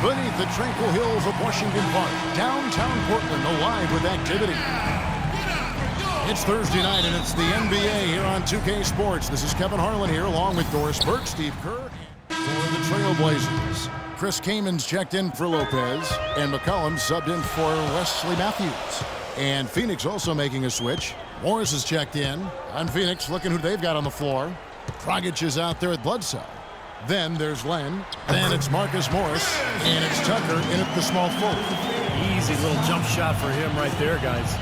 Beneath the tranquil hills of Washington Park, downtown Portland alive with activity. It's Thursday night, and it's the NBA here on 2K Sports. This is Kevin Harlan here, along with Doris Burke, Steve Kerr, and for the Trailblazers. Chris Kamen's checked in for Lopez, and McCollum subbed in for Wesley Matthews. And Phoenix also making a switch. Morris is checked in, and Phoenix looking who they've got on the floor. Dragic is out there at Bledsoe. Then there's Len. Then it's Marcus Morris, and it's Tucker in at the small forward. Easy little jump shot for him right there, guys.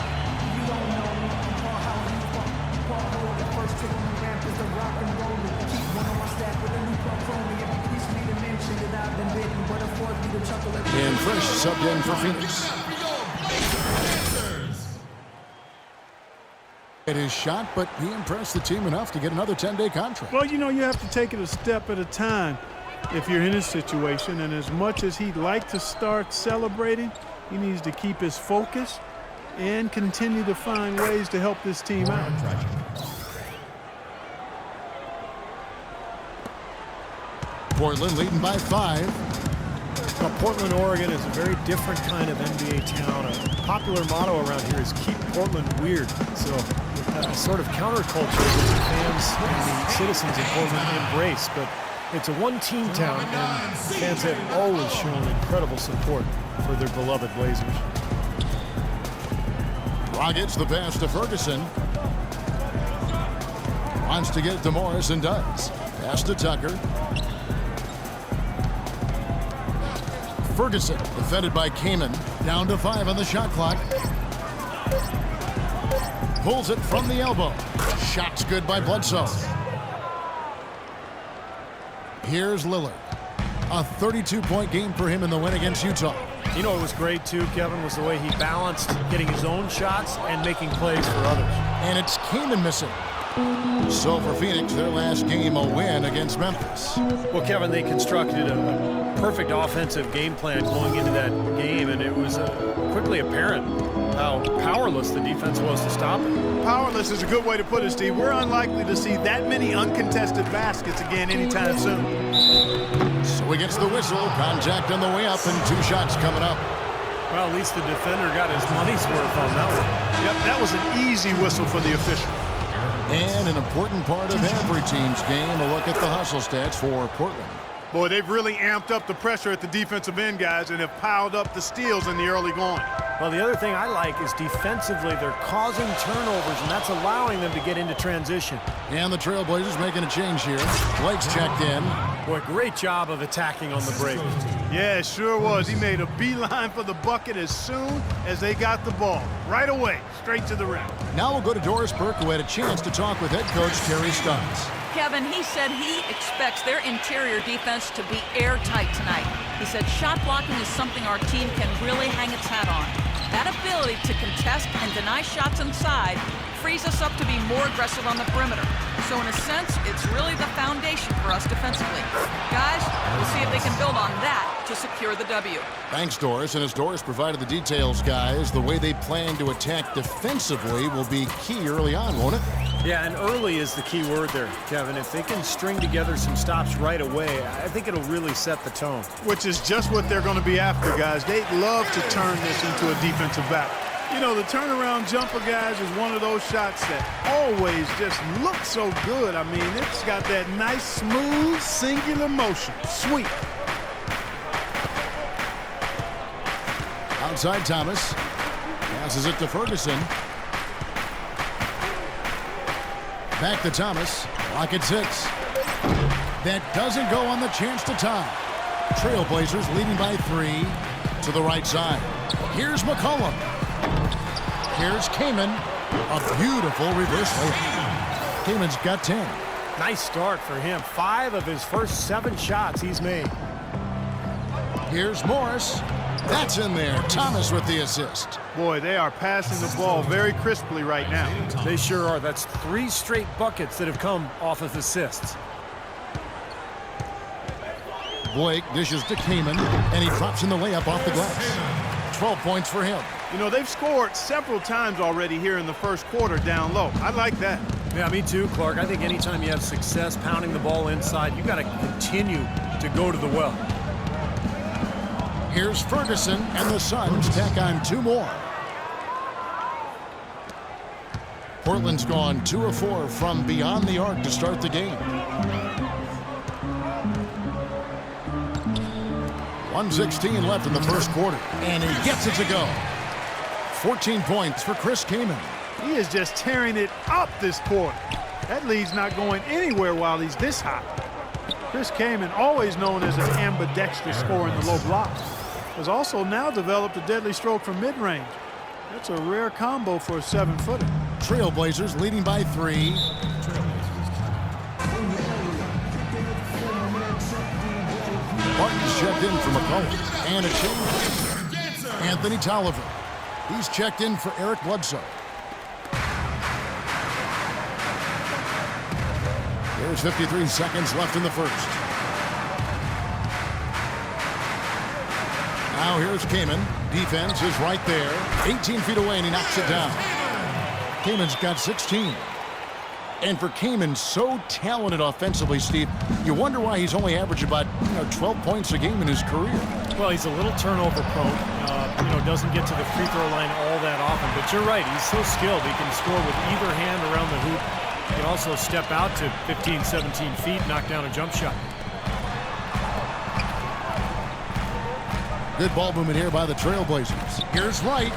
And Fresh subbed in for Phoenix. It is shot, but he impressed the team enough to get another 10-day contract. Well, you know, you have to take it a step at a time if you're in his situation. And as much as he'd like to start celebrating, he needs to keep his focus and continue to find ways to help this team out. Portland leading by 5. Well, Portland, Oregon is a very different kind of NBA town. A popular motto around here is keep Portland weird. So a sort of counterculture that the fans and the citizens of Portland embrace. But it's a one-team town, and fans have always shown incredible support for their beloved Blazers. Dragic the pass to Ferguson. Wants to get it to Morris and does. Pass to Tucker. Ferguson defended by Kaman. Down to 5 on the shot clock. Pulls it from the elbow. Shot's good by Bledsoe. Here's Lillard. A 32-point game for him in the win against Utah. You know, it was great, too, Kevin, was the way he balanced getting his own shots and making plays for others. And it's Kaman missing. So for Phoenix, their last game a win against Memphis. Well, Kevin, they constructed a perfect offensive game plan going into that game, and it was quickly apparent how powerless the defense was to stop it. Powerless is a good way to put it, Steve. We're unlikely to see that many uncontested baskets again anytime soon. So he gets the whistle. Contact on the way up, and 2 shots coming up. Well, at least the defender got his money's worth on that one. Yep, that was an easy whistle for the official. And an important part of every team's game, a look at the hustle stats for Portland. Boy, they've really amped up the pressure at the defensive end, guys, and have piled up the steals in the early going. Well, the other thing I like is defensively they're causing turnovers, and that's allowing them to get into transition. And the Trailblazers making a change here. Blake's checked in. Boy, great job of attacking on the break. Yeah, it sure was. He made a beeline for the bucket as soon as they got the ball. Right away, straight to the rim. Now we'll go to Doris Burke, who had a chance to talk with head coach Terry Stotts. Kevin, he said he expects their interior defense to be airtight tonight. He said shot blocking is something our team can really hang its hat on. That ability to contest and deny shots inside frees us up to be more aggressive on the perimeter. So in a sense, it's really the foundation for us defensively. Guys, we'll see if they can build on that to secure the W. Thanks, Doris. And as Doris provided the details, guys, the way they plan to attack defensively will be key early on, won't it? Yeah, and early is the key word there, Kevin. If they can string together some stops right away, I think it'll really set the tone. Which is just what they're going to be after, guys. They'd love to turn this into a defensive battle. You know, the turnaround jumper, guys, is one of those shots that always just looks so good. I mean, it's got that nice, smooth, singular motion. Sweet. Outside Thomas. Passes it to Ferguson. Back to Thomas. Clock at 6. That doesn't go on the chance to tie. Trailblazers leading by 3 to the right side. Here's McCollum. Here's Kaman. A beautiful reverse layup. Kaman's got 10. Nice start for him. 5 of his first 7 shots he's made. Here's Morris. That's in there. Thomas with the assist. Boy, they are passing the ball very crisply right now. They sure are. That's 3 straight buckets that have come off of assists. Blake dishes to Kaman, and he drops in the layup off the glass. 12 points for him. You know, they've scored several times already here in the first quarter down low. I like that. Yeah, me too, Clark. I think anytime you have success pounding the ball inside, you got to continue to go to the well. Here's Ferguson, and the Suns tack on 2 more. Portland's gone 2 of 4 from beyond the arc to start the game. 1:16 left in the first quarter, and he gets it to go. 14 points for Chris Kaman. He is just tearing it up this quarter. That lead's not going anywhere while he's this hot. Chris Kaman, always known as an ambidextrous scorer in the low block, has also now developed a deadly stroke from mid-range. That's a rare combo for a 7-footer. Trailblazers leading by 3. Barton's checked in for McCollum. And a change. Anthony Tolliver. He's checked in for Eric Bledsoe. There's 53 seconds left in the first. Now here's Kaman. Defense is right there. 18 feet away, and he knocks it down. Kaman's got 16. And for Kaman, so talented offensively, Steve, you wonder why he's only averaged about 12 points a game in his career. Well, he's a little turnover prone. Doesn't get to the free throw line all that often. But you're right, he's so skilled. He can score with either hand around the hoop. He can also step out to 15, 17 feet, knock down a jump shot. Good ball movement here by the Trailblazers. Here's Wright.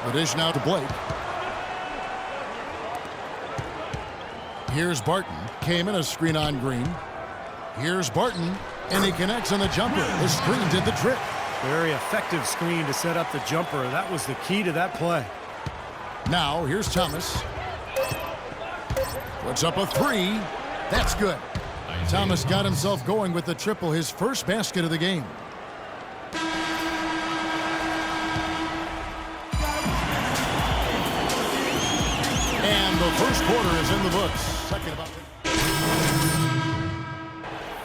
The dish now to Blake. Here's Barton. Kaman, a screen on Green. Here's Barton, and he connects on the jumper. The screen did the trick. Very effective screen to set up the jumper. That was the key to that play. Now, here's Thomas. Puts up a 3. That's good. Thomas got himself going with the triple, his first basket of the game. And the first quarter is in the books. Second about.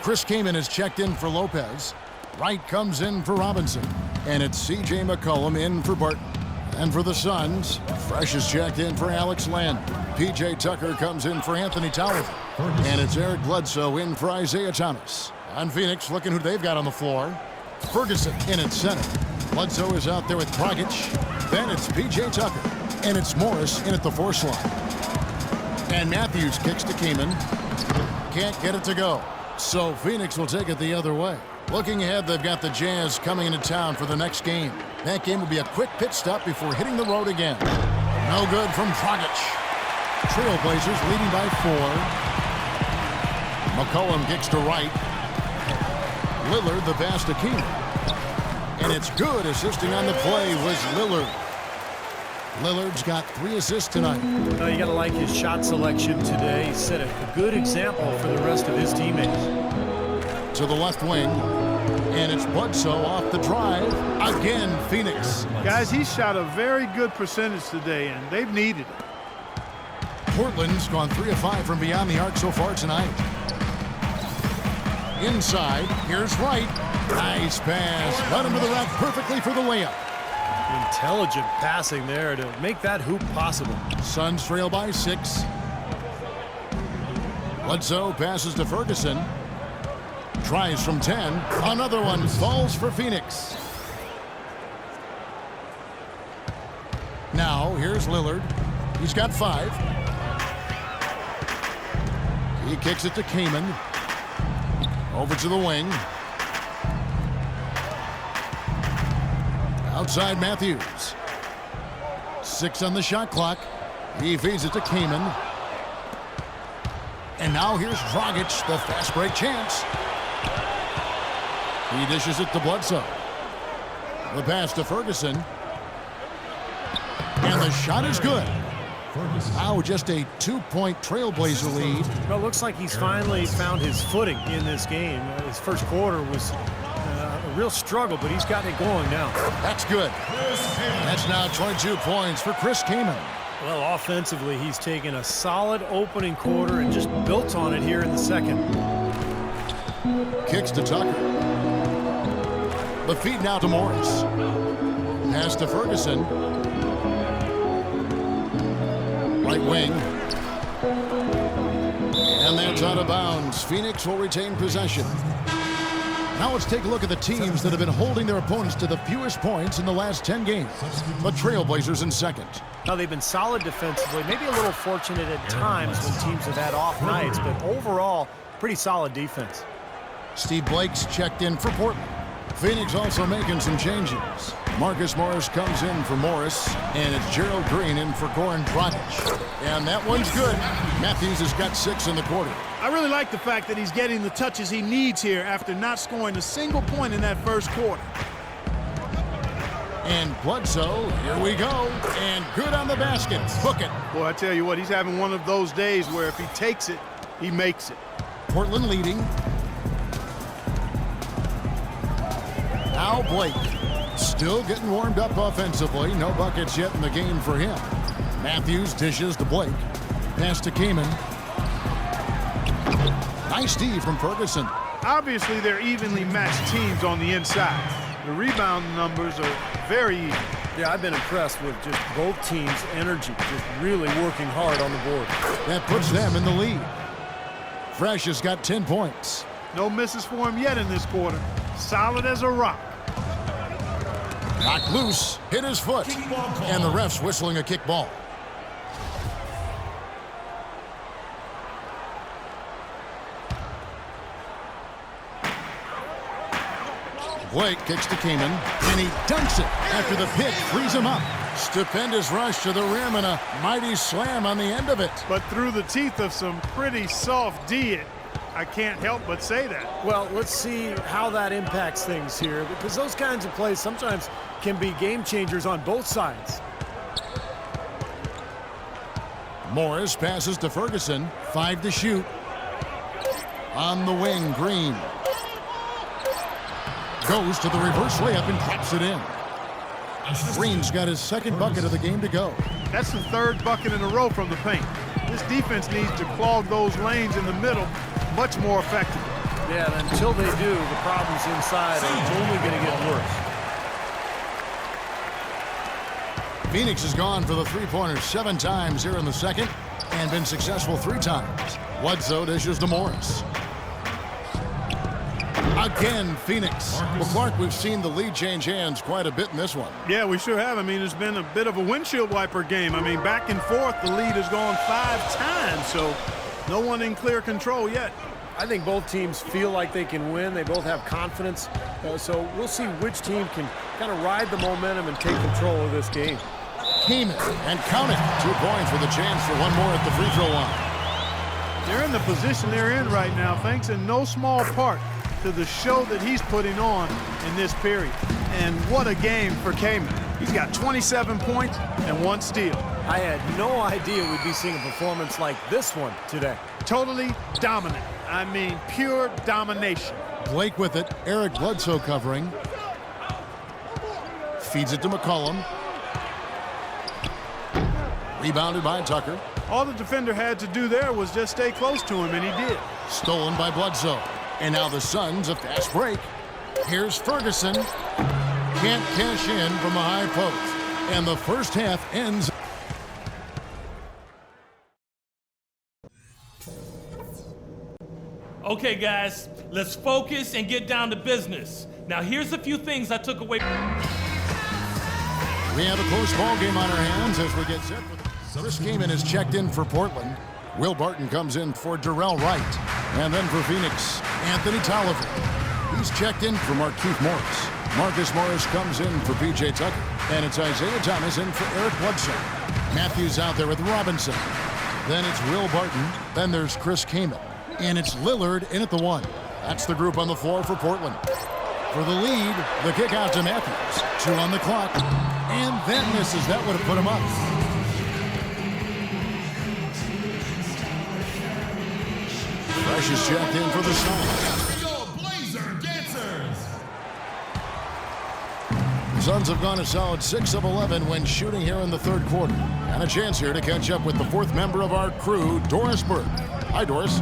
Chris Kaman is checked in for Lopez. Wright comes in for Robinson. And it's C.J. McCollum in for Barton. And for the Suns, Fresh is checked in for Alex Len. P.J. Tucker comes in for Anthony Tolliver. And it's Eric Bledsoe in for Isaiah Thomas. On Phoenix, looking who they've got on the floor. Ferguson in at center. Bledsoe is out there with Dragic. Then it's P.J. Tucker. And it's Morris in at the 4 slot. And Matthews kicks to Kaman. Can't get it to go. So Phoenix will take it the other way. Looking ahead, they've got the Jazz coming into town for the next game. That game will be a quick pit stop before hitting the road again. No good from Dragic. Trailblazers leading by 4. McCollum kicks to Wright. Lillard the pass to Kaman. And it's good. Assisting on the play was Lillard. Lillard's got 3 assists tonight. You got to like his shot selection today. He set a good example for the rest of his teammates. To the left wing. And it's Bledsoe off the drive. Again, Phoenix. Guys, he shot a very good percentage today, and they've needed it. Portland's gone 3 of 5 from beyond the arc so far tonight. Inside, here's Wright. Nice pass. Got him to the rack perfectly for the layup. Intelligent passing there to make that hoop possible. Suns trail by 6. Bledsoe passes to Ferguson. Tries from 10. Another one falls for Phoenix. Now, here's Lillard. He's got 5. He kicks it to Kaman. Over to the wing. Outside Matthews. 6 on the shot clock. He feeds it to Kaman. And now here's Dragic, the fast break chance. He dishes it to Bledsoe. The pass to Ferguson. And the shot is good. Now just a 2-point Trailblazer lead. Well, it looks like he's finally found his footing in this game. His first quarter was a real struggle, but he's got it going now. That's good. That's now 22 points for Chris Kaman. Well, offensively, he's taken a solid opening quarter and just built on it here in the second. Kicks to Tucker. The feed now to Morris. Pass to Ferguson. Right wing. And that's It's out of bounds. Phoenix will retain possession. Now let's take a look at the teams that have been holding their opponents to the fewest points in the last 10 games. The Trailblazers in second. Now, they've been solid defensively, maybe a little fortunate at times when teams have had off nights, but overall, pretty solid defense. Steve Blake's checked in for Portland. Phoenix also making some changes. Marcus Morris comes in for Morris, and it's Gerald Green in for Goran Dragic. And that one's good. Matthews has got 6 in the quarter. I really like the fact that he's getting the touches he needs here after not scoring a single point in that first quarter. And Bledsoe, here we go, and good on the basket. Hook it. Boy, I tell you what, he's having one of those days where if he takes it, he makes it. Portland leading. Now Blake, still getting warmed up offensively. No buckets yet in the game for him. Matthews dishes to Blake. Pass to Kaman. Nice D from Ferguson. Obviously, they're evenly matched teams on the inside. The rebound numbers are very even. Yeah, I've been impressed with just both teams' energy, just really working hard on the board. That puts them in the lead. Fresh has got 10 points. No misses for him yet in this quarter. Solid as a rock. Knocked loose, hit his foot, and the ref's whistling a kick ball. Blake kicks to Kaman, and he dunks it after the pick frees him up. Stupendous rush to the rim and a mighty slam on the end of it. But through the teeth of some pretty soft D, I can't help but say that. Well, let's see how that impacts things here, because those kinds of plays sometimes can be game changers on both sides. Morris passes to Ferguson, 5 to shoot. On the wing, Green. Goes to the reverse layup and drops it in. Green's got his second bucket of the game to go. That's the third bucket in a row from the paint. This defense needs to clog those lanes in the middle much more effectively. Yeah, and until they do, the problems inside are only going to get worse. Phoenix has gone for the three-pointers 7 times here in the second and been successful 3 times. Bledsoe dishes to Morris. Again, Phoenix. Well, Clark, we've seen the lead change hands quite a bit in this one. Yeah, we sure have. I mean, it's been a bit of a windshield wiper game. I mean, back and forth, the lead has gone 5 times, so no one in clear control yet. I think both teams feel like they can win. They both have confidence. So we'll see which team can kind of ride the momentum and take control of this game. Kaman, and count it. 2 points with a chance for one more at the free throw line. They're in the position they're in right now, thanks in no small part to the show that he's putting on in this period. And what a game for Kaman. He's got 27 points and 1 steal. I had no idea we'd be seeing a performance like this one today. Totally dominant. I mean, pure domination. Blake with it. Eric Bledsoe covering. Feeds it to McCollum. Rebounded by Tucker. All the defender had to do there was just stay close to him, and he did. Stolen by Bledsoe. And now the Suns, a fast break. Here's Ferguson. Can't cash in from a high post. And the first half ends. Okay, guys, let's focus and get down to business. Now, here's a few things I took away. We have a close ball game on our hands as we get set for the... Chris Kaman is checked in for Portland. Will Barton comes in for Darrell Wright. And then for Phoenix, Anthony Tolliver. He's checked in for Markieff Morris. Marcus Morris comes in for P.J. Tucker. And it's Isaiah Thomas in for Eric Bledsoe. Matthews out there with Robinson. Then it's Will Barton. Then there's Chris Kaman. And it's Lillard in at the 1. That's the group on the floor for Portland. For the lead, the kick out to Matthews. 2 on the clock. And that misses. That would have put him up. Fresh is checked in for the Suns. Suns have gone a solid 6 of 11 when shooting here in the third quarter. And a chance here to catch up with the 4th member of our crew, Doris Burke. Hi, Doris.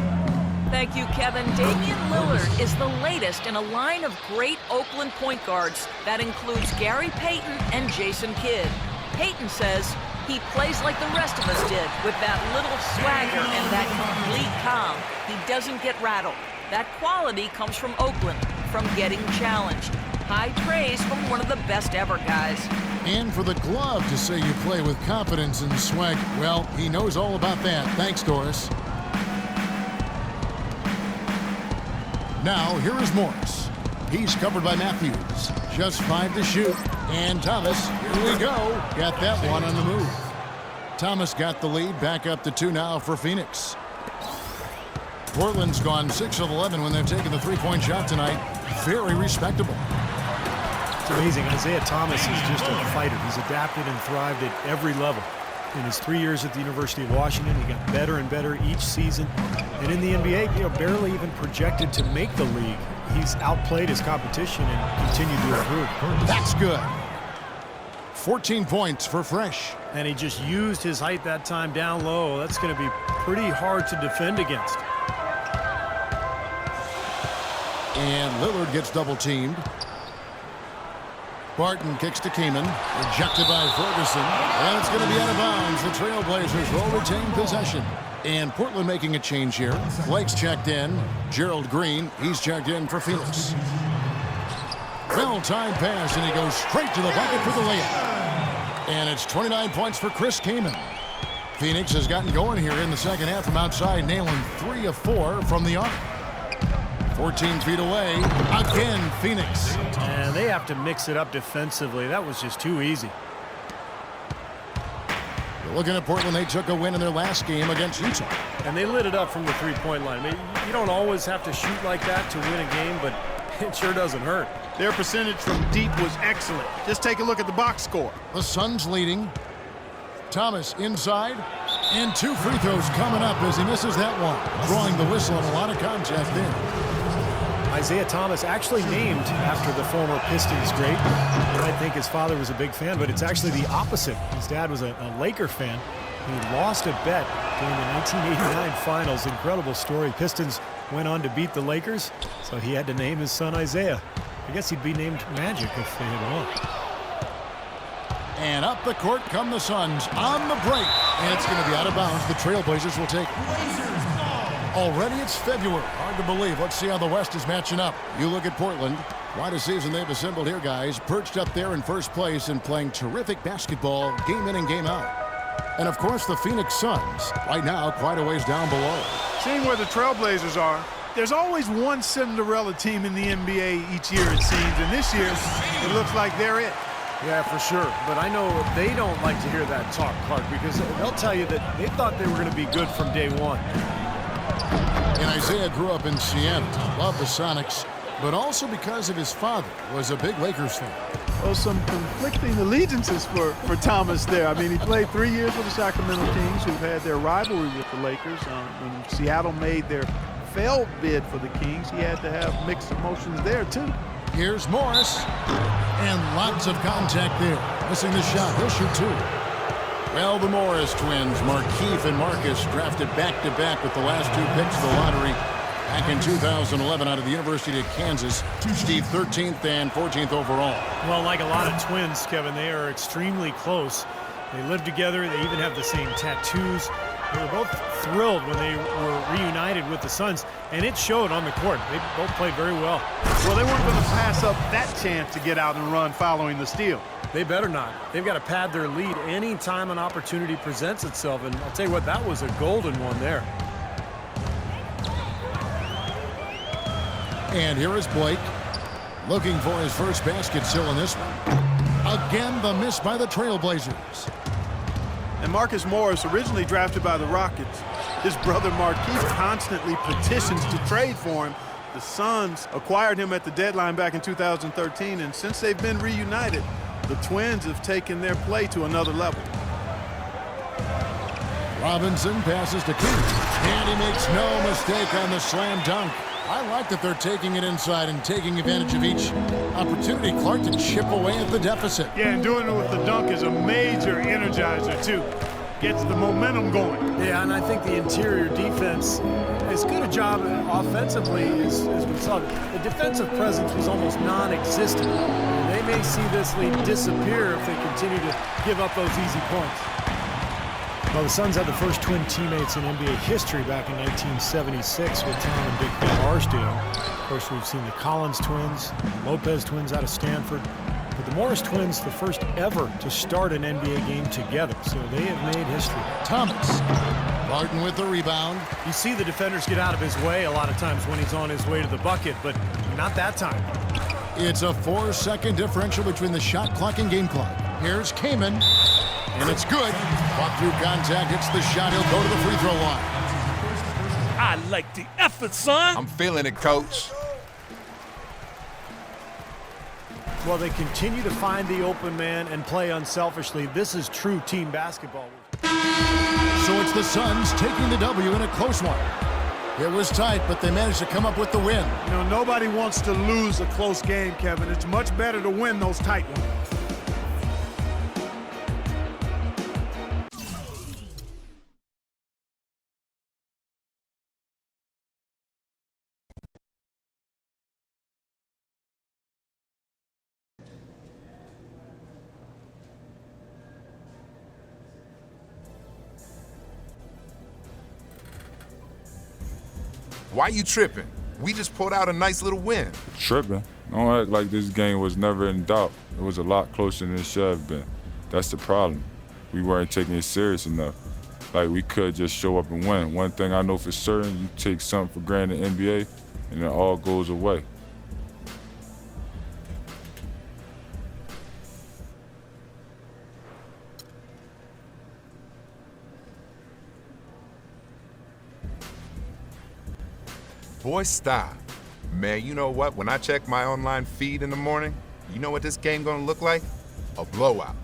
Thank you, Kevin. Damian Lillard is the latest in a line of great Oakland point guards. That includes Gary Payton and Jason Kidd. Payton says he plays like the rest of us did, with that little swagger and that complete calm. He doesn't get rattled. That quality comes from Oakland, from getting challenged. High praise from one of the best ever guys. And for the glove to say you play with confidence and swag, well, he knows all about that. Thanks, Doris. Now, here is Morris. He's covered by Matthews. Just 5 to shoot. And Thomas, here we go. Got that one on the move. Thomas got the lead. Back up to 2 now for Phoenix. Portland's gone 6 of 11 when they've taken the three-point shot tonight. Very respectable. It's amazing. Isaiah Thomas is just a fighter. He's adapted and thrived at every level. In his 3 years at the University of Washington, he got better and better each season. And in the NBA, barely even projected to make the league. He's outplayed his competition and continued to improve. That's good. 14 points for Fresh. And he just used his height that time down low. That's going to be pretty hard to defend against. And Lillard gets double-teamed. Barton kicks to Kaman. Rejected by Ferguson. And it's going to be out of bounds. The Trailblazers will retain possession. And Portland making a change here. Blake's checked in. Gerald Green, he's checked in for Phoenix. Well-timed pass, and he goes straight to the bucket for the layup. And it's 29 points for Chris Kaman. Phoenix has gotten going here in the second half from outside, nailing 3 of 4 from the arc. 14 feet away. Again, Phoenix. And they have to mix it up defensively. That was just too easy. You're looking at Portland. They took a win in their last game against Utah. And they lit it up from the three-point line. I mean, you don't always have to shoot like that to win a game, but it sure doesn't hurt. Their percentage from deep was excellent. Just take a look at the box score. The Suns leading. Thomas inside. And 2 free throws coming up as he misses that one. Drawing the whistle and a lot of contact there. Isaiah Thomas actually named after the former Pistons great. You might think his father was a big fan, but it's actually the opposite. His dad was a Laker fan. He lost a bet during the 1989 finals. Incredible story. Pistons went on to beat the Lakers, so he had to name his son Isaiah. I guess he'd be named Magic if they had won. And up the court come the Suns on the break. And it's going to be out of bounds. The Trailblazers will take already it's February. Hard to believe. Let's see how the West is matching up. You look at Portland. Quite a season they've assembled here, guys. Perched up there in first place and playing terrific basketball game in and game out. And, of course, the Phoenix Suns, right now, quite a ways down below. Seeing where the Trailblazers are, there's always one Cinderella team in the NBA each year, it seems. And this year, it looks like they're it. Yeah, for sure. But I know they don't like to hear that talk, Clark, because they'll tell you that they thought they were going to be good from day one. And Isaiah grew up in Seattle, loved the Sonics, but also because of his father was a big Lakers fan. Well, some conflicting allegiances for Thomas there. I mean, he played 3 years with the Sacramento Kings, who've had their rivalry with the Lakers. When Seattle made their failed bid for the Kings, he had to have mixed emotions there, too. Here's Morris, and lots of contact there. Missing the shot. He'll shoot 2. Well, the Morris twins, Markieff and Marcus, drafted back-to-back with the last 2 picks of the lottery back in 2011 out of the University of Kansas. Steve, 13th and 14th overall. Well, like a lot of twins, Kevin, they are extremely close. They live together. They even have the same tattoos. They were both thrilled when they were reunited with the Suns, and it showed on the court. They both played very well. Well, they weren't going to pass up that chance to get out and run following the steal. They better not. They've got to pad their lead any time an opportunity presents itself, and I'll tell you what, that was a golden one there. And here is Blake, looking for his first basket still in this one. Again, the miss by the Trailblazers. And Marcus Morris, originally drafted by the Rockets, his brother Markieff constantly petitions to trade for him. The Suns acquired him at the deadline back in 2013, and since they've been reunited, the Twins have taken their play to another level. Robinson passes to King, and he makes no mistake on the slam dunk. I like that they're taking it inside and taking advantage of each opportunity, Clark, to chip away at the deficit. Yeah, and doing it with the dunk is a major energizer, too. Gets the momentum going. Yeah, and I think the interior defense, as good a job offensively as we saw. The defensive presence was almost non-existent. They may see this lead disappear if they continue to give up those easy points. Well, the Suns had the first twin teammates in NBA history back in 1976 with Tom and Dick Van Of course, we've seen the Collins twins, Lopez twins out of Stanford. But the Morris twins, the first ever to start an NBA game together. So they have made history. Thomas. Martin with the rebound. You see the defenders get out of his way a lot of times when he's on his way to the bucket, but not that time. It's a 4-second differential between the shot clock and game clock. Here's Kaman, and it's good. Walk through contact, hits the shot. He'll go to the free throw line. I like the effort, son. I'm feeling it, coach. Well, they continue to find the open man and play unselfishly. This is true team basketball. So it's the Suns taking the W in a close one. It was tight, but they managed to come up with the win. You know, nobody wants to lose a close game, Kevin. It's much better to win those tight ones. Why you tripping? We just pulled out a nice little win. Tripping? Don't act like this game was never in doubt. It was a lot closer than it should have been. That's the problem. We weren't taking it serious enough. Like, we could just show up and win. One thing I know for certain, you take something for granted in the NBA, and it all goes away. Boy, stop. Man, you know what? When I check my online feed in the morning, you know what this game gonna look like? A blowout.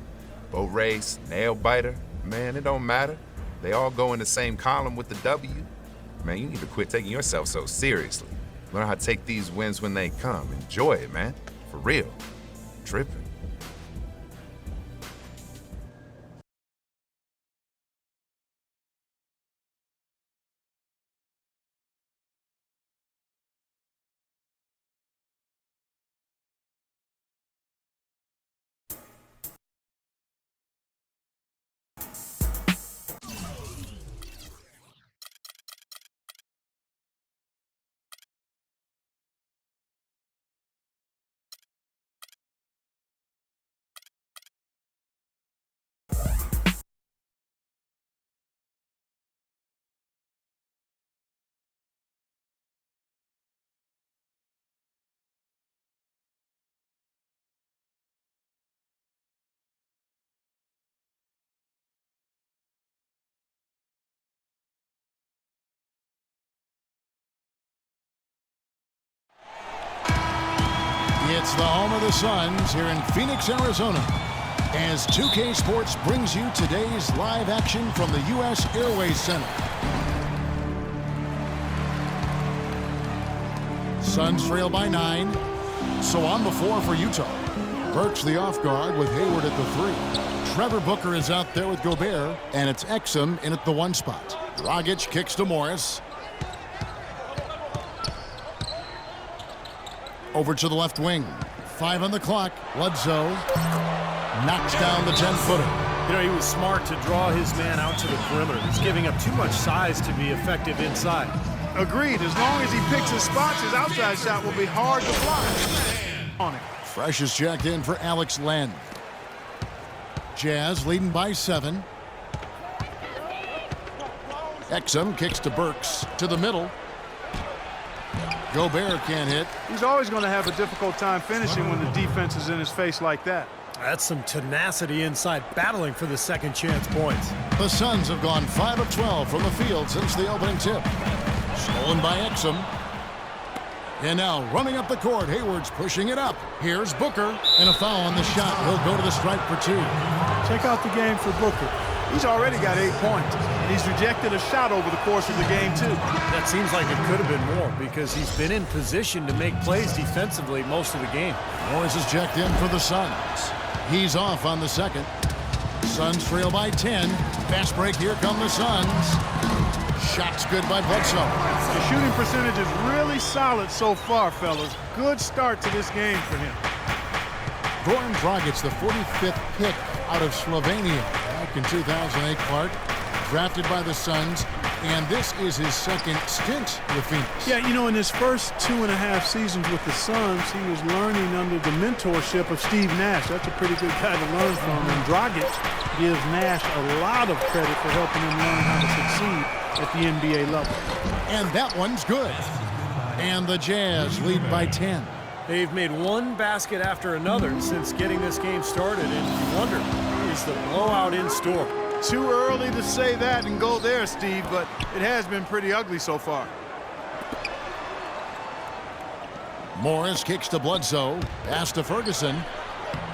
Boat race, nail biter. Man, it don't matter. They all go in the same column with the W. Man, you need to quit taking yourself so seriously. Learn how to take these wins when they come. Enjoy it, man. For real. Tripping. It's the home of the Suns here in Phoenix, Arizona, as 2K Sports brings you today's live action from the U.S. Airways Center. Suns trail by 9, so on the floor for Utah. Burks the off guard with Hayward at the 3. Trevor Booker is out there with Gobert, and it's Exum in at the 1 spot. Dragic kicks to Morris. Over to the left wing. 5 on the clock. Bledsoe knocks down the 10-footer. You know, he was smart to draw his man out to the perimeter. He's giving up too much size to be effective inside. Agreed. As long as he picks his spots, his outside shot will be hard to block on it. Fresh is checked in for Alex Len. Jazz leading by 7. Exum kicks to Burks to the middle. Gobert can't hit. He's always going to have a difficult time finishing when the defense is in his face like that. That's some tenacity inside, battling for the second chance points. The Suns have gone 5 of 12 from the field since the opening tip. Stolen by Exum. And now running up the court, Hayward's pushing it up. Here's Booker, and a foul on the shot. He'll go to the stripe for 2. Check out the game for Booker. He's already got 8 points, and he's rejected a shot over the course of the game, too. That seems like it could have been more because he's been in position to make plays defensively most of the game. Morris is checked in for the Suns. He's off on the second. Suns trail by 10. Fast break, here come the Suns. Shot's good by Bledsoe. The shooting percentage is really solid so far, fellas. Good start to this game for him. Goran Dragic, the 45th pick out of Slovenia back in 2008, Clark. drafted by the Suns, and this is his second stint with Phoenix. Yeah, you know, in his first 2.5 seasons with the Suns, he was learning under the mentorship of Steve Nash. That's a pretty good guy to learn from. And Dragic gives Nash a lot of credit for helping him learn how to succeed at the NBA level. And that one's good. And the Jazz lead by 10. They've made one basket after another since getting this game started, and you wonder, is the blowout in store? Too early to say that and go there, Steve, but it has been pretty ugly so far. Morris kicks to Bledsoe, pass to Ferguson,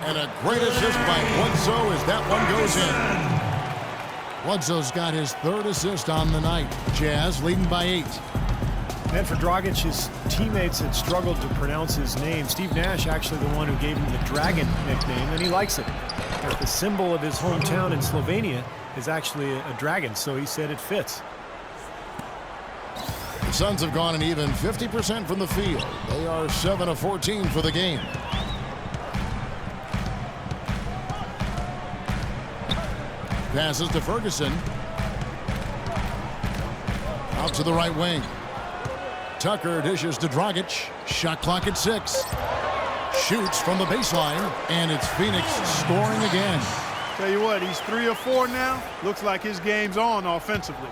and a great assist by Bledsoe as that one goes in. Bledsoe's got his third assist on the night. Jazz leading by 8. And for Dragic, his teammates had struggled to pronounce his name. Steve Nash, actually the one who gave him the Dragon nickname, and he likes it. The symbol of his hometown in Slovenia is actually a dragon, so he said it fits. The Suns have gone an even 50% from the field. They are 7 of 14 for the game. Passes to Ferguson. Out to the right wing. Tucker dishes to Dragic. Shot clock at 6. Shoots from the baseline, and it's Phoenix scoring again. Tell you what, he's 3 of 4 now. Looks like his game's on offensively.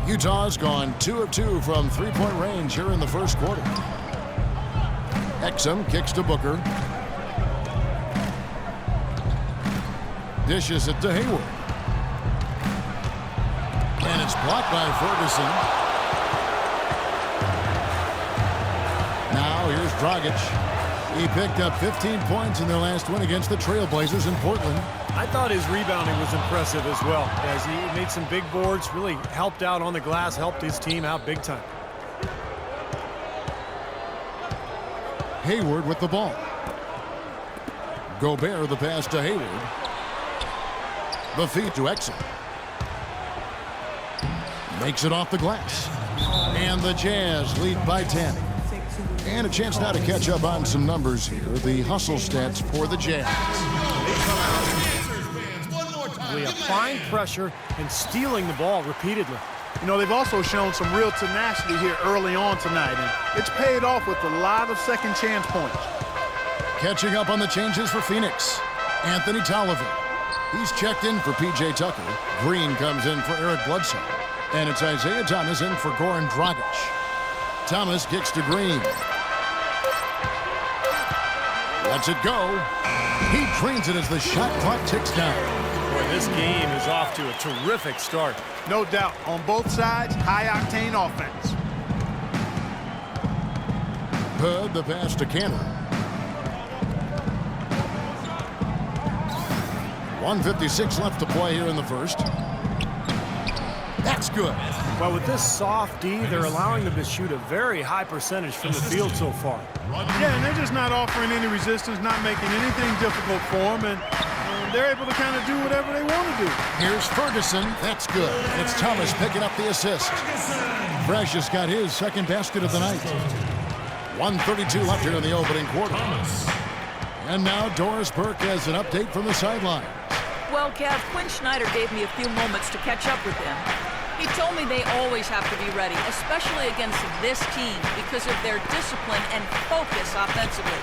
Utah's gone 2 of 2 from three-point range here in the first quarter. Exum kicks to Booker. Dishes it to Hayward. And it's blocked by Ferguson. Now here's Dragic. He picked up 15 points in their last win against the Trailblazers in Portland. I thought his rebounding was impressive as well, as he made some big boards, really helped out on the glass, helped his team out big time. Hayward with the ball. Gobert the pass to Hayward. The feed to Exum. Makes it off the glass. And the Jazz lead by 10. And a chance now to catch up on some numbers here. The hustle stats for the Jazz. Applying pressure and stealing the ball repeatedly. You know, they've also shown some real tenacity here early on tonight, and it's paid off with a lot of second chance points. Catching up on the changes for Phoenix. Anthony Tolliver. He's checked in for P.J. Tucker. Green comes in for Eric Bledsoe. And it's Isaiah Thomas in for Goran Dragic. Thomas kicks to Green. Lets it go. He drains it as the shot clock ticks down. Boy, this game is off to a terrific start. No doubt. On both sides, high-octane offense. Hood, the pass to Cantor. 1:56 left to play here in the first. That's good. Well, with this soft D, they're allowing them to shoot a very high percentage from the field so far. Yeah, and they're just not offering any resistance, not making anything difficult for them, and they're able to kind of do whatever they want to do. Here's Ferguson. That's good. And it's Thomas picking up the assist. Fresh has got his second basket of the night. 1:32 left here in the opening quarter. And now Doris Burke has an update from the sideline. Well, Kev, Quinn Snyder gave me a few moments to catch up with him. He told me they always have to be ready, especially against this team, because of their discipline and focus offensively.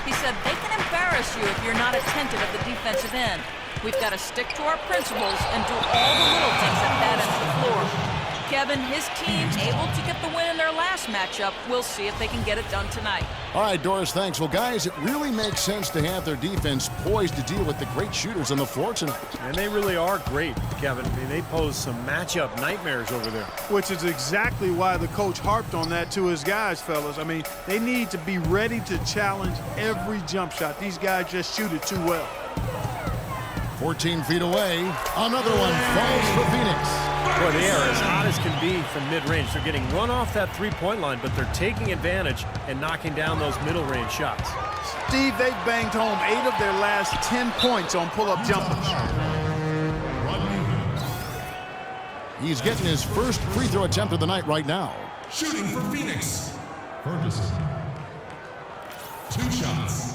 He said they can embarrass you if you're not attentive at the defensive end. We've got to stick to our principles and do all the little things at that end of the floor. Kevin, his team able to get the win in their last matchup. We'll see if they can get it done tonight. All right, Doris, thanks. Well, guys, it really makes sense to have their defense poised to deal with the great shooters on the floor tonight. And they really are great, Kevin. I mean, they pose some matchup nightmares over there. Which is exactly why the coach harped on that to his guys, fellas. I mean, they need to be ready to challenge every jump shot. These guys just shoot it too well. 14 feet away. Another one falls for Phoenix. Boy, they are as hot as can be from mid-range. They're getting run off that three-point line, but they're taking advantage and knocking down those middle-range shots. Steve, they've banged home 8 of their last 10 points on pull-up jumpers. He's getting his first free throw attempt of the night right now. Shooting for Phoenix. Ferguson. 2 shots.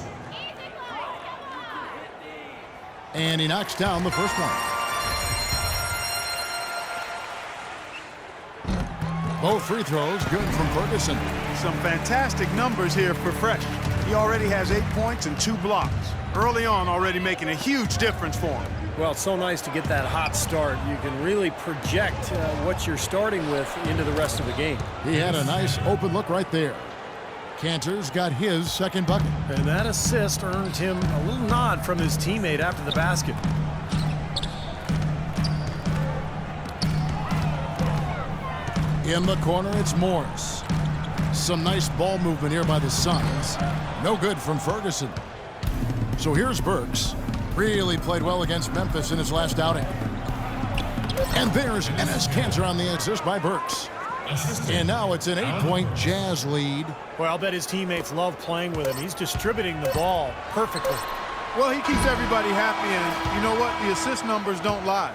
And he knocks down the first one. Both free throws good from Ferguson. Some fantastic numbers here for Fresh. He already has 8 points and 2 blocks. Early on, already making a huge difference for him. Well, it's so nice to get that hot start. You can really project what you're starting with into the rest of the game. He had a nice open look right there. Cantor's got his second bucket. And that assist earned him a little nod from his teammate after the basket. In the corner, it's Morris. Some nice ball movement here by the Suns. No good from Ferguson. So here's Burks. Really played well against Memphis in his last outing. And there's Enes Kanter on the assist by Burks. And now it's an 8-point Jazz lead. Well, I'll bet his teammates love playing with him. He's distributing the ball perfectly. Well, he keeps everybody happy, and you know what? The assist numbers don't lie.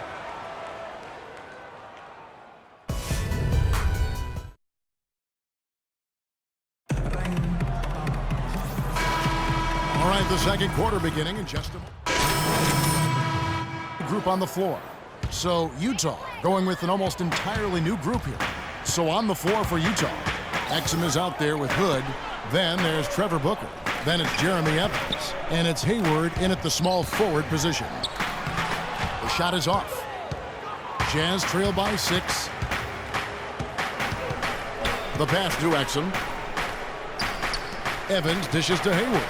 All right, the second quarter beginning in just a moment. Group on the floor. So Utah going with an almost entirely new group here. So on the floor for Utah, Exum is out there with Hood. Then there's Trevor Booker. Then it's Jeremy Evans. And it's Hayward in at the small forward position. The shot is off. Jazz trail by 6. The pass to Exum. Evans dishes to Hayward.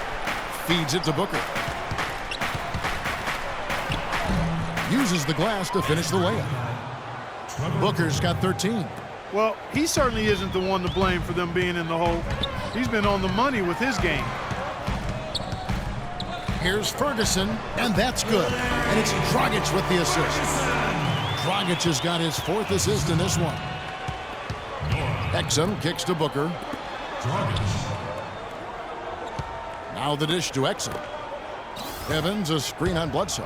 Feeds it to Booker. Uses the glass to finish the layup. Booker's got 13. Well, he certainly isn't the one to blame for them being in the hole. He's been on the money with his game. Here's Ferguson, and that's good. And it's Dragic with the assist. Dragic has got his 4th assist in this one. Exum kicks to Booker. Now the dish to Exum. Evans, a screen on Bledsoe.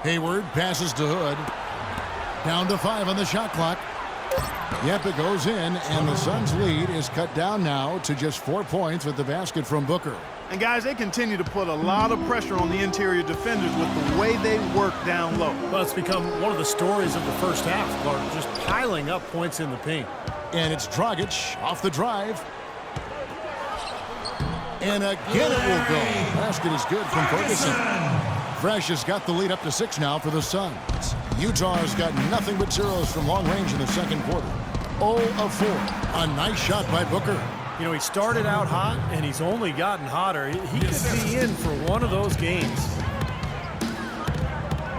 Hayward passes to Hood. Down to 5 on the shot clock. Yep, it goes in, and the Suns' lead is cut down now to just 4 points with the basket from Booker. And guys, they continue to put a lot of pressure on the interior defenders with the way they work down low. Well, it's become one of the stories of the first half, Clark, just piling up points in the paint. And it's Dragic off the drive. And again it will go. Basket is good from Ferguson. Fresh has got the lead up to 6 now for the Suns. Utah has got nothing but zeros from long range in the second quarter. 0 of 4. A nice shot by Booker. You know, he started out hot, and he's only gotten hotter. He could be in for one of those games.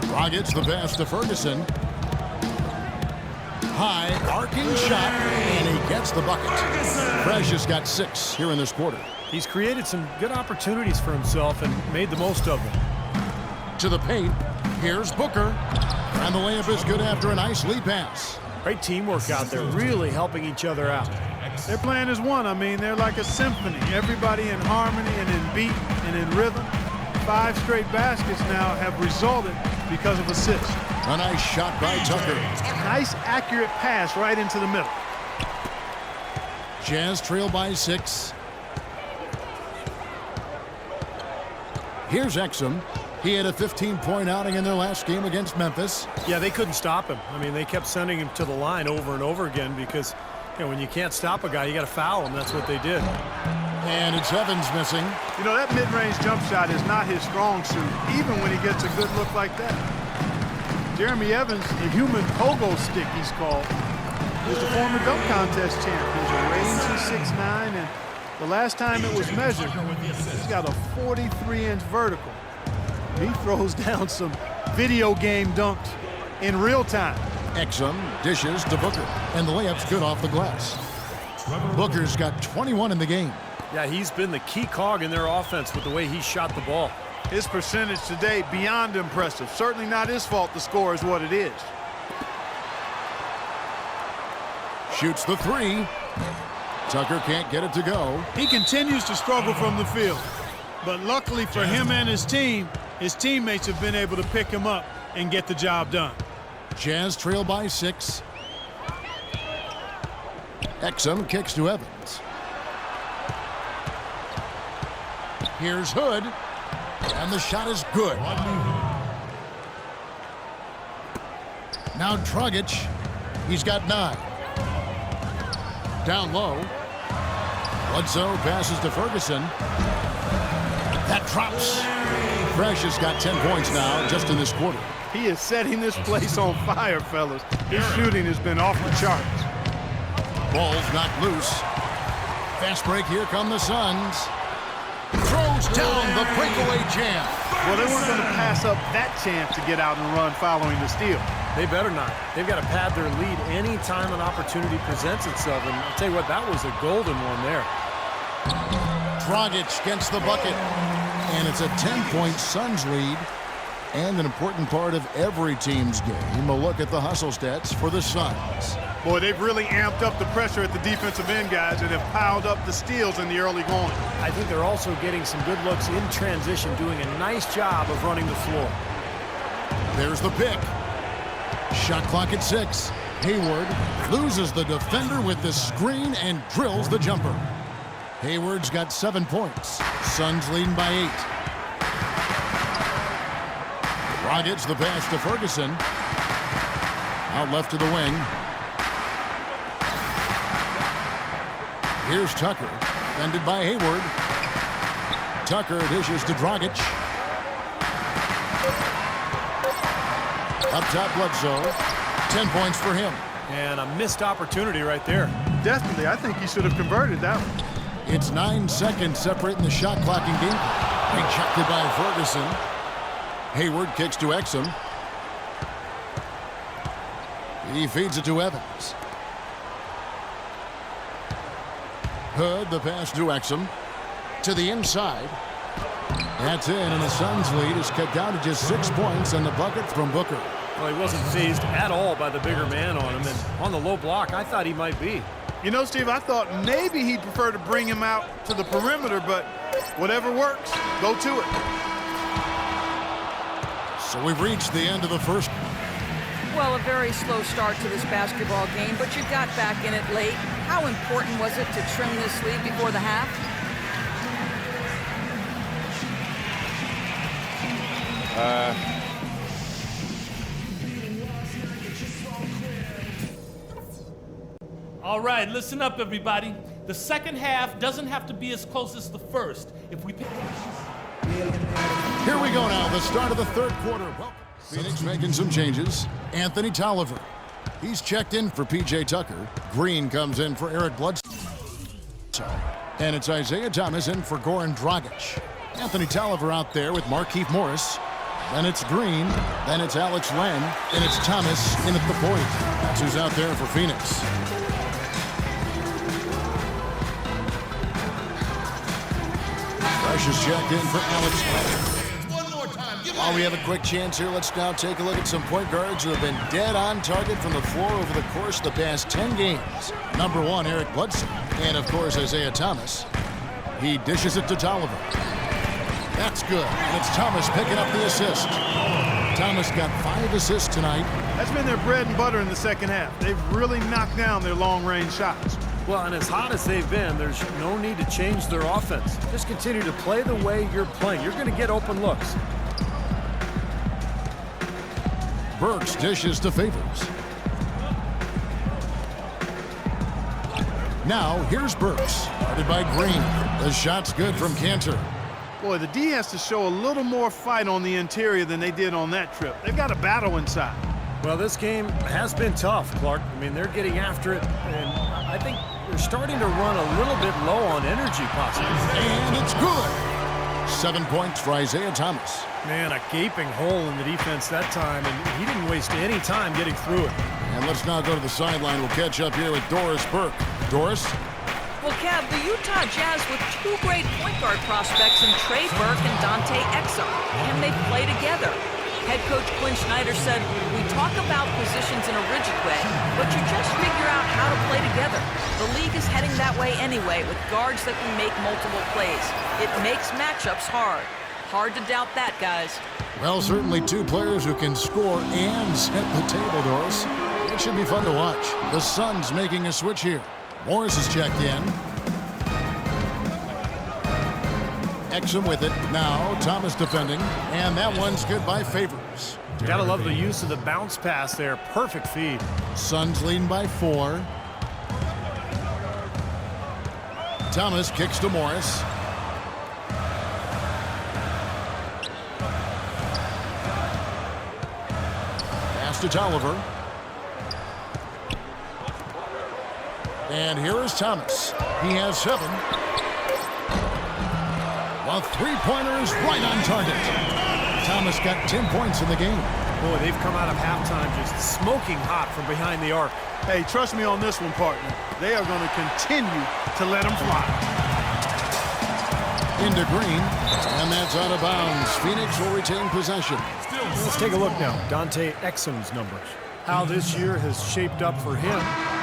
Dragic the pass to Ferguson. High, arcing shot, and he gets the bucket. Fresh has got 6 here in this quarter. He's created some good opportunities for himself and made the most of them. To the paint, here's Booker. And the layup is good after a nice lead pass. Great teamwork out there, really helping each other out. They're playing as one. I mean, they're like a symphony. Everybody in harmony and in beat and in rhythm. 5 straight baskets now have resulted because of assists. A nice shot by Tucker. Nice, accurate pass right into the middle. Jazz trail by 6. Here's Exum. He had a 15-point outing in their last game against Memphis. Yeah, they couldn't stop him. I mean, they kept sending him to the line over and over again because, you know, when you can't stop a guy, you got to foul him. That's what they did. And it's Evans missing. You know, that mid-range jump shot is not his strong suit, even when he gets a good look like that. Jeremy Evans, the human pogo stick he's called, is the former dunk contest champ. He's a rangy 6'9", and the last time it was measured, he's got a 43-inch vertical. He throws down some video game dunks in real time. Exum dishes to Booker, and the layup's good off the glass. Booker's got 21 in the game. Yeah, he's been the key cog in their offense with the way he shot the ball. His percentage today, beyond impressive. Certainly not his fault the score is what it is. Shoots the 3. Tucker can't get it to go. He continues to struggle from the field. But luckily for him and his team, his teammates have been able to pick him up and get the job done. Jazz trail by 6. Exum kicks to Evans. Here's Hood. And the shot is good. Now Dragic. He's got 9. Down low. Bledsoe passes to Ferguson. That drops. Fresh has got 10 points now just in this quarter. He is setting this place on fire, fellas. His shooting has been off the charts. Ball's knocked loose. Fast break. Here come the Suns. Throws down the breakaway jam. Well, they weren't going to pass up that chance to get out and run following the steal. They better not. They've got to pad their lead any time an opportunity presents itself. And I'll tell you what, that was a golden one there. Dragic gets the bucket. And it's a 10-point Suns lead. And an important part of every team's game, a look at the hustle stats for the Suns. Boy, they've really amped up the pressure at the defensive end, guys, and have piled up the steals in the early going. I think they're also getting some good looks in transition, doing a nice job of running the floor. There's the pick. Shot clock at 6. Hayward loses the defender with the screen and drills the jumper. Hayward's got 7 points. Suns leading by 8. Dragic the pass to Ferguson. Out left to the wing. Here's Tucker. Defended by Hayward. Tucker dishes to Dragic. Up top, Bledsoe. 10 points for him. And a missed opportunity right there. Definitely, I think he should have converted that one. It's 9 seconds separating the shot clock and game. Rejected by Ferguson. Hayward kicks to Exum. He feeds it to Evans. Hood, the pass to Exum. To the inside. That's in, and the Suns' lead is cut down to just 6 points and the bucket from Booker. Well, he wasn't fazed at all by the bigger man on him, and on the low block, I thought he might be. You know, Steve, I thought maybe he'd prefer to bring him out to the perimeter, but whatever works, go to it. So we've reached the end of the first. Well, a very slow start to this basketball game, but you got back in it late. How important was it to trim this lead before the half? All right, listen up, everybody. The second half doesn't have to be as close as the first. If we pick... Here we go now, the start of the third quarter. Well, Phoenix making some changes. Anthony Tolliver. He's checked in for P.J. Tucker. Green comes in for Eric Bledsoe. And it's Isaiah Thomas in for Goran Dragic. Anthony Tolliver out there with Markieff Morris. Then it's Green. Then it's Alex Len. And it's Thomas in at the point. That's who's out there for Phoenix. Fresh is checked in for Alex Len. While we have a quick chance here, let's now take a look at some point guards who have been dead on target from the floor over the course of the past 10 games. Number 1, Eric Bledsoe. And, of course, Isaiah Thomas. He dishes it to Tolliver. That's good. And it's Thomas picking up the assist. Thomas got 5 assists tonight. That's been their bread and butter in the second half. They've really knocked down their long-range shots. Well, and as hot as they've been, there's no need to change their offense. Just continue to play the way you're playing. You're going to get open looks. Burks dishes to Favors. Now, here's Burks, guarded by Green. The shot's good from Cantor. Boy, the D has to show a little more fight on the interior than they did on that trip. They've got a battle inside. Well, this game has been tough, Clark. I mean, they're getting after it, and I think they're starting to run a little bit low on energy, possibly. And it's good. 7 points for Isaiah Thomas. Man, a gaping hole in the defense that time, and he didn't waste any time getting through it. And let's now go to the sideline. We'll catch up here with Doris Burke. Doris? Well, Kev, the Utah Jazz with 2 great point guard prospects in Trey Burke and Dante Exum. Can they play together? Head coach Quinn Snyder said, we talk about positions in a rigid way, but you just figure out how to play together. The league is heading that way anyway, with guards that can make multiple plays. It makes matchups hard. Hard to doubt that, guys. Well, certainly 2 players who can score and set the table, Doris. It should be fun to watch. The Suns making a switch here. Morris is checked in. Exum with it. Now, Thomas defending. And that one's good by Favors. Gotta love the use of the bounce pass there. Perfect feed. Suns leading by 4. Thomas kicks to Morris. Pass to Tolliver. And here is Thomas. He has 7. The three-pointer is right on target. Thomas got 10 points in the game. Boy, they've come out of halftime just smoking hot from behind the arc. Hey, trust me on this one, partner. They are going to continue to let them fly. Into Green, and that's out of bounds. Phoenix will retain possession. Let's take a look now. Dante Exum's numbers. How this year has shaped up for him.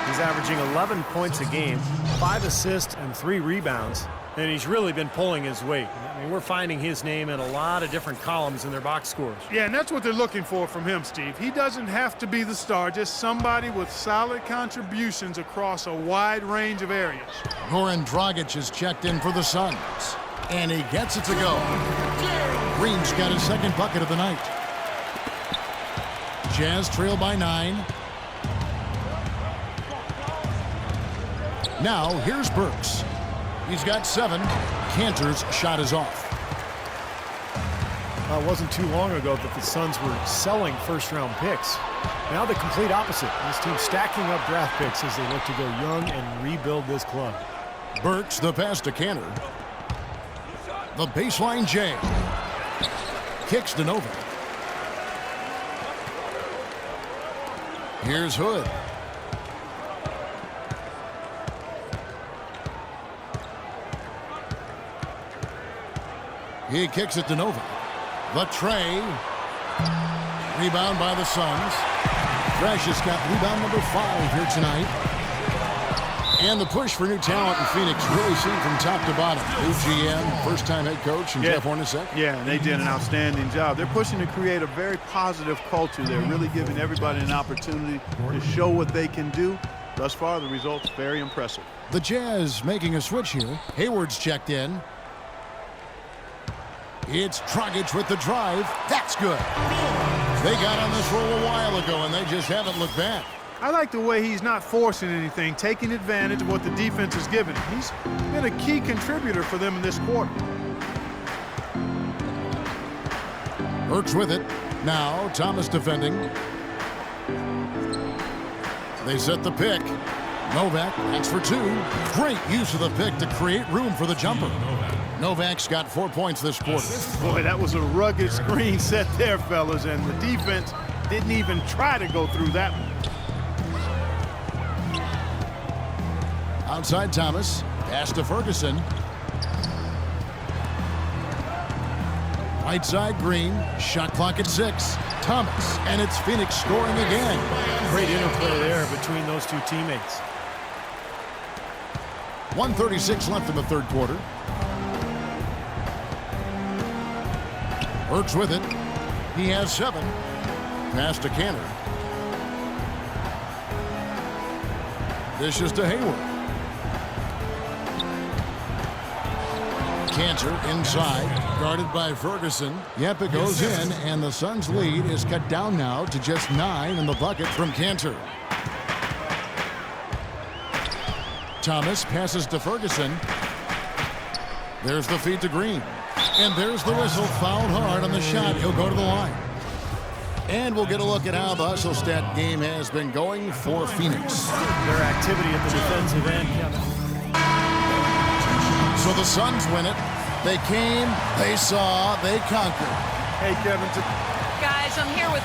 He's averaging 11 points a game, 5 assists, and 3 rebounds. And he's really been pulling his weight. I mean, we're finding his name in a lot of different columns in their box scores. Yeah, and that's what they're looking for from him, Steve. He doesn't have to be the star, just somebody with solid contributions across a wide range of areas. Goran Dragic is checked in for the Suns, and he gets it to go. Green's got his second bucket of the night. Jazz trail by 9. Now, here's Burks. He's got 7. Cantor's shot is off. It wasn't too long ago that the Suns were selling first-round picks. Now the complete opposite. This team's stacking up draft picks as they look to go young and rebuild this club. Burks, the pass to Cantor. The baseline J. Kicks to Nova. Here's Hood. He kicks it to Nova. The tray. Rebound by the Suns. Thrash has got rebound number 5 here tonight. And the push for new talent in Phoenix really seen from top to bottom. New GM, first-time head coach, and Jeff Hornacek. Yeah, and they did an outstanding job. They're pushing to create a very positive culture. They're really giving everybody an opportunity to show what they can do. Thus far, the results very impressive. The Jazz making a switch here. Hayward's checked in. It's Dragic with the drive. That's good. They got on this roll a while ago, and they just haven't looked back. I like the way he's not forcing anything, taking advantage of what the defense is giving him. He's been a key contributor for them in this quarter. Burks with it. Now Thomas defending. They set the pick. Novak, that's for 2. Great use of the pick to create room for the jumper. Novak's got 4 points this quarter. Boy, that was a rugged screen set there, fellas, and the defense didn't even try to go through that one. Outside Thomas, pass to Ferguson. Right side Green, shot clock at 6. Thomas, and it's Phoenix scoring again. Great interplay there between those two teammates. 1:36 left in the third quarter. Burks with it. He has 7. Pass to Cantor. Dishes to Hayward. Cantor inside, guarded by Ferguson. Yep, it goes in, and the Suns' lead is cut down now to just 9 in the bucket from Cantor. Thomas passes to Ferguson. There's the feed to Green. And there's the whistle, fouled hard on the shot. He'll go to the line. And we'll get a look at how the hustle stat game has been going for Phoenix. Their activity at the defensive end, Kevin. So the Suns win it. They came, they saw, they conquered. Hey, Kevin. Guys, I'm here with...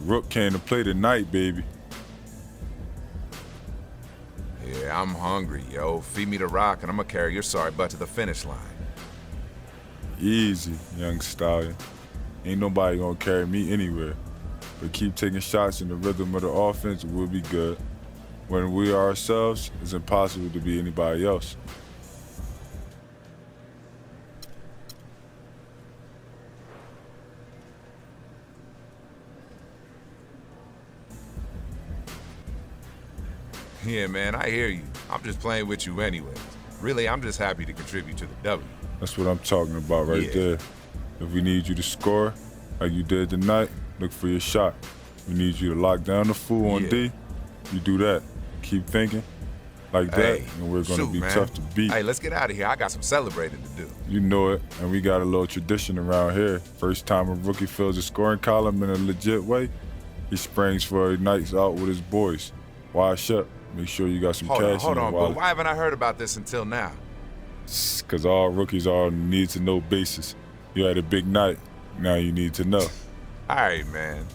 Rook came to play tonight, baby. Yeah, I'm hungry, yo. Feed me the rock, and I'm gonna carry your sorry butt to the finish line. Easy, young stallion. Ain't nobody gonna carry me anywhere. But keep taking shots in the rhythm of the offense, we'll be good. When we are ourselves, it's impossible to be anybody else. Yeah, man, I hear you. I'm just playing with you anyways. Really, I'm just happy to contribute to the W. That's what I'm talking about right there. If we need you to score, like you did tonight, look for your shot. We need you to lock down the fool on D. You do that. Keep thinking like that, and we're going to be tough to beat. Hey, let's get out of here. I got some celebrating to do. You know it, and we got a little tradition around here. First time a rookie fills a scoring column in a legit way, he springs for a night out with his boys. Wash up. Make sure you got some cash Hold in on, your wallet. but why haven't I heard about this until now? Because all rookies are on a need-to-know basis. You had a big night. Now you need to know. All right, man.